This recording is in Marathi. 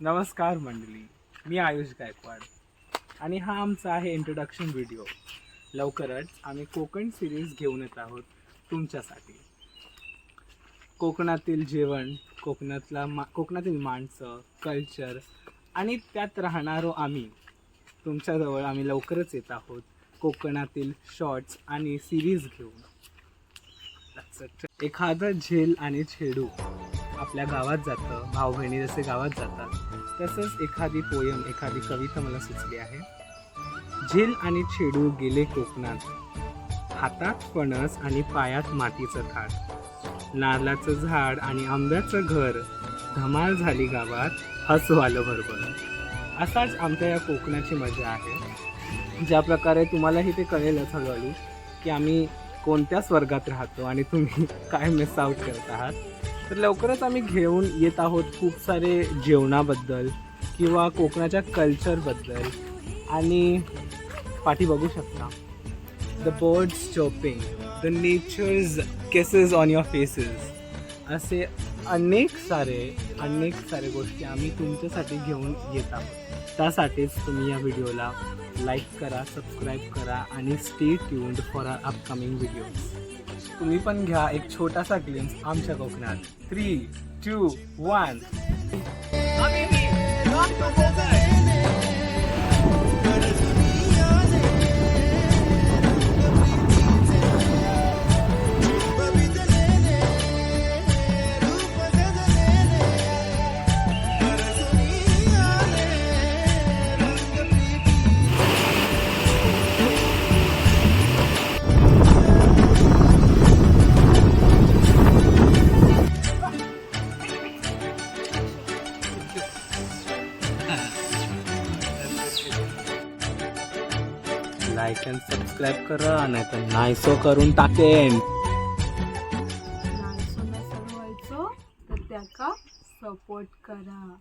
नमस्कार मंडळी, मी आयुष गायकवाड आणि हा आमचा आहे इंट्रोडक्शन व्हिडिओ. लवकरच आम्ही कोकण सिरीज घेऊन येत आहोत तुमच्यासाठी. कोकणातील जेवण, कोकणातील माणसं, कल्चर आणि त्यात राहणारो आम्ही तुमच्याजवळ आम्ही लवकरच येत आहोत कोकणातील शॉर्ट्स आणि सिरीज घेऊन. एखादं झेल आणि छेडू आपल्या गावात जातं, भाऊ बहिणी जसे गावात जातात तसंच एखादी पोयम, एखादी कविता मला सुचली आहे. झेल आणि छेडू गेले कोकणात, हातात फणस आणि पायात मातीचं थाट, नारळाचं झाड आणि आंब्याचं घर, धमाल झाली गावात, हसू आलं भरभर. असाच आमच्या या कोकणाची मजा आहे. ज्या प्रकारे तुम्हालाही ते कळेलच हळूहळू की आम्ही कोणत्या स्वर्गात राहतो आणि तुम्ही काय मिस आउट करत आहात. तर लवकरच आम्ही घेऊन येत आहोत खूप सारे जेवणाबद्दल किंवा कोकणाच्या कल्चरबद्दल. आणि पाठी बघू शकता, the birds chopping, the natures cases on your faces, असे अनेक सारे गोष्टी आम्ही तुमच्यासाठी घेऊन येत आहोत. त्यासाठीच तुम्ही या व्हिडिओला लाईक करा, सबस्क्राईब करा आणि stay tuned for our upcoming videos. तुम्ही पण घ्या एक छोटासा ग्लिम्स आमच्या कोकणात. 3, 2, 1. लाईक अँड सबस्क्राईब करा, नाही तर नाहीसो करून टाकेन. नाहीसो व्हायचो तर त्याका सपोर्ट करा.